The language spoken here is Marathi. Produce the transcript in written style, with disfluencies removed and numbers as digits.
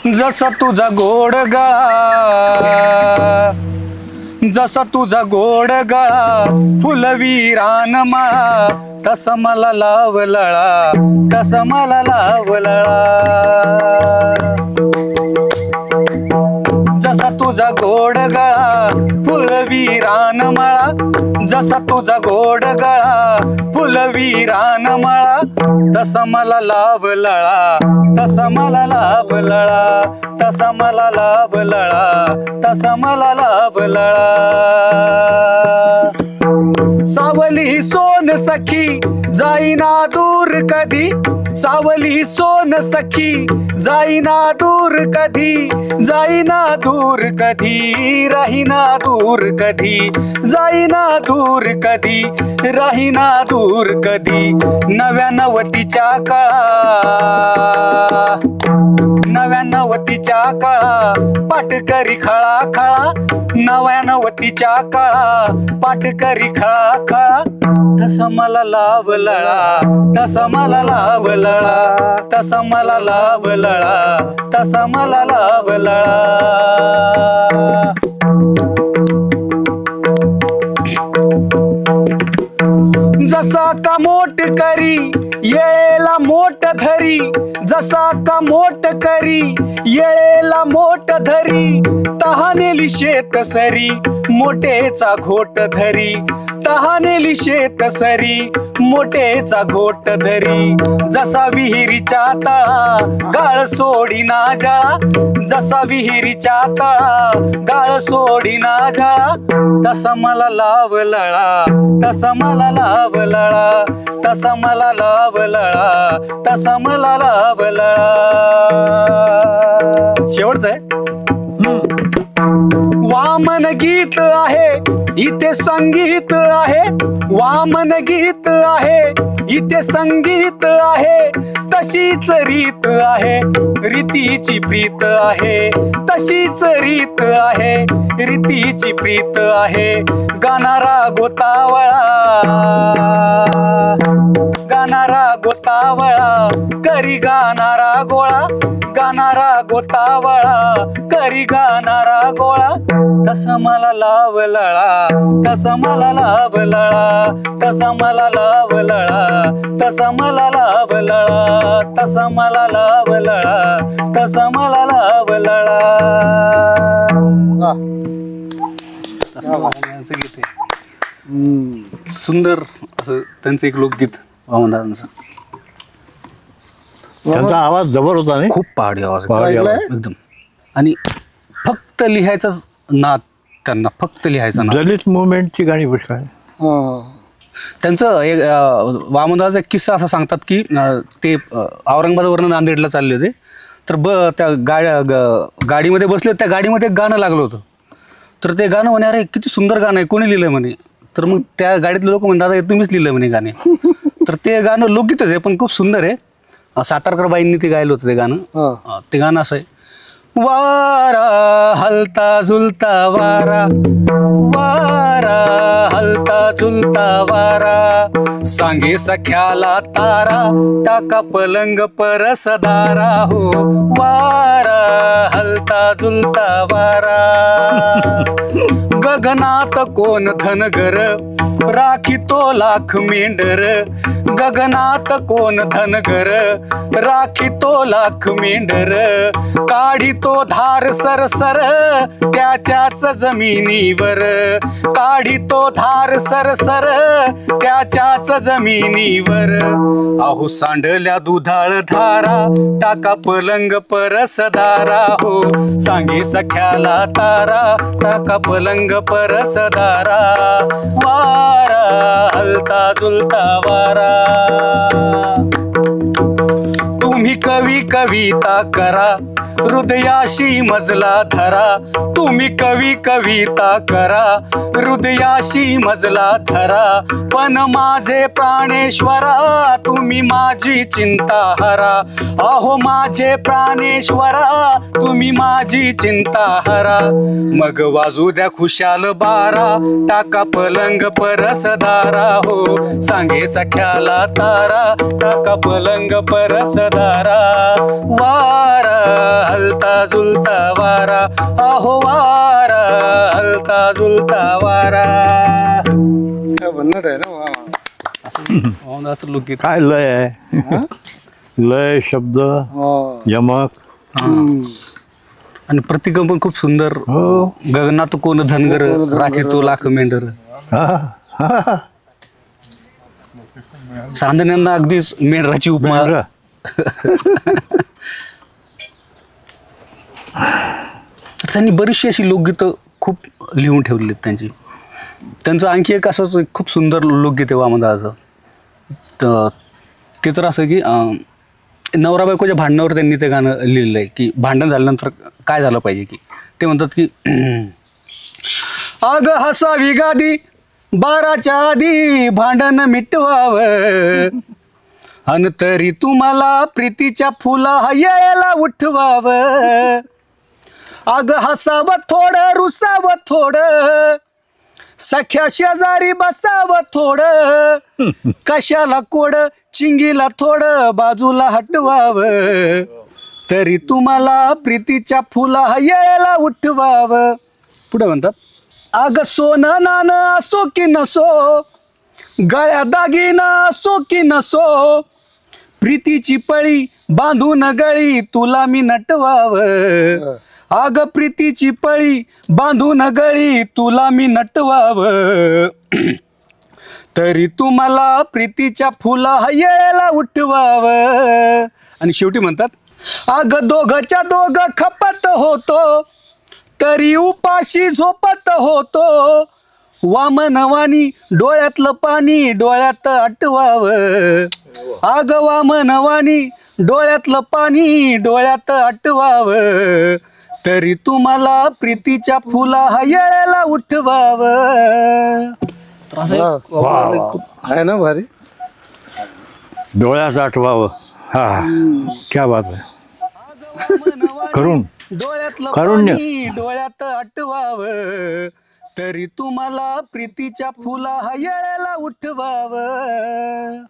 जसा तुझा गोड गळा, जसा तुझा गोड गळा फुलवी रानमाळा, तसा मला लाव लळा, तसा मला लाव लळा. जसा तुझा गोड गळा फुलवी रानमाळा, जसा तुझा गोड गळा फुलवी रानमाळा, तसा मला लाव लळा, तसा मला लाव लळा, तसा मला लाव लळा, तसा मला लाव लळा. सावली सोन सखी जाईना दूर कधी, सावली सोन सखी जाईना दूर कधी, जाईना दूर कधी, राहीना दूर कधी, जाईना दूर कधी, राहीना दूर कधी. नव्या नवतीच्या काळा, नव्या नवतीच्या काळा पाटकरी खळा खळा, नव्या नवतीच्या काळा पाटकरी खळा खळा, तसा मला लाव लळा, तसा मला लाव लळा, तसा मला लाव लळा, तसा मला लाव लळा. जसा का मोठ करी येळेला मोठ धरी, जसा का मोठ करी येळेला मोठ धरी, तहानेली शेत सरी मोठेचा घोट धरी, तहानेली शेत सरी मोठेचा घोट धरी. जसा विहिरीच्या तळा गाळ सोडीना जळा, जसा विहिरीच्या तळा गाळ सोडीना जळा, तसा मला लाव लळा, तसा मला लाव लळा, तसा मला लाव लळा, तसा मला लाव लळा. शेवटचं आहे. वामन गीत आहे इथे संगीत आहे, वामन गीत आहे इथे संगीत आहे, तशीच रीत आहे रीतीची प्रीत आहे, तशीच रीत आहे रीतीची प्रीत आहे. गाणारा गोतावळा, गाणारा गोतावळा करी गाणारा गोळा, गाणारा गोतावळा करी गाणारा गोळा, तसा मला लाव लळा, तसा मला लाव लळा, तसा मला लाव लळा, तसा मला लाव लळा, तसा मला लाव लळा, तसा मला लाव लळा. गीत आहे सुंदर असं त्यांचं एक लोकगीत वामनदादांचं. त्यांचा आवाज जबर होता नाही, खूप पहाडी आवाज एकदम. आणि फक्त लिहायचाच नाद त्यांना, फक्त लिहायचा नाद. दलित मुवमेंटची गाणी पुष्कळ आहे. त्यांचं एक वामनदादाचा एक किस्सा असा सांगतात की ते औरंगाबादवरनं नांदेडला चालले होते, तर त्या गाडीमध्ये बसले, त्या गाडीमध्ये एक गाणं लागलं होतं. तर ते गाणं म्हणे अरे किती सुंदर गाणं आहे, कोणी लिहिलं म्हणे. तर मग त्या गाडीतले लोक म्हणतात दादा तुम्हीच लिहिलं म्हणे गाणे. तर ते गाणं लोकगीतच आहे पण खूप सुंदर आहे. सातारकर बाईंनी ते गायलं होतं ते गाणं. ते गाणं असं आहे. वारा हलता झुलता वारा, वारा हलता झुलता वारा, सांगे सख्याला तारा टाका पलंग परसदारा हो, वारा हलता झुलता वारा. गगनात कोण धनगर राखी तो लाख मेंढर, गगनात कोण धनगर राखी तो लाख मेंढर, काढी तो धार सरसर त्याच्याच जमिनीवर, काढी तो धार सरसर त्याच्याच जमिनीवर. अहो सांडल्या दुधाळ धारा टाका पलंग परसदारा हो, सांगे सख्याला तारा टाका पलंग परसदारा, वारा हलता झुलता वारा. तुम्ही कवी कविता करा हृदयाशी मजला धरा, तुम्ही कवी कविता करा हृदयाशी मजला धरा, पण माझे प्राणेश्वरा तुम्ही माझी चिंता हरा, अहो माझे प्राणेश्वरा तुम्ही माझी चिंता हरा. मग वाजू द्या खुशाल बारा टाका पलंग परसदारा हो, सांगे सख्याला तारा टाका पलंग परसदारा, वारा हलता झुलता वारा, अहो वारा हलता झुलता वारा. भन्नट आहे ना वा. वामनदाचं लोकगीत. काय लय आहे लय शब्द यमक आणि प्रतिकं पण खूप सुंदर. हो गगनात कोण धनगर राखी तो लाख मेंढर. हा, हा. चांदण्यांना अगदीच मेंढराची उपमा. मेंढरा. त्यांनी बरीचशी अशी लोकगीतं खूप लिहून ठेवली आहेत त्यांचं आणखी एक असंच एक खूप सुंदर लोकगीत आहे वामनदाचं. तर ते तर असं की नवरा बायकोच्या भांडणावर त्यांनी ते गाणं लिहिलेलं आहे की भांडण झाल्यानंतर काय झालं पाहिजे. की ते म्हणतात की अग हसावी गादी 12च्या आधी भांडण मिटवावं, अन तरी तुम्हाला प्रीतीच्या फुला यायला उठवावं. अग हसावं थोडं रुसावं थोडं, सख्या शेजारी बसावं थोडं, कशाला कोड चिंगीला थोडं बाजूला हटवावं, तरी तुम्हाला प्रीतीच्या फुला यायला उठवावं. पुढे म्हणतात अग सोनं नाणं असो की नसो, गळ्या दागिना असो की नसो, प्रीतीची पळी बांधून गळी तुला मी नटवावं. अग प्रीतीची पळी बांधून गळी तुला मी नटवावं, तरी तुम्हाला प्रीतीच्या फुला यायला उठवावं. आणि शेवटी म्हणतात अग दोघच्या दोघ खपत होतो, तरी उपाशी झोपत होतो, वामनवानी डोळ्यातलं पाणी डोळ्यात आटवावं. अग वामनवानी डोळ्यातलं पाणी डोळ्यात आटवावं, तरी तुम्हाला प्रीतीच्या फुला येळेला उठवावं. तर असं खूप आहे ना भारी. डोळ्यात आठवावं. हा क्या बात आहे. करून डोळ्यातलं कारुण्य. पाणी डोळ्यात आटवावं, तरी तुम्हाला प्रीतीच्या फुला येळेला उठवावं.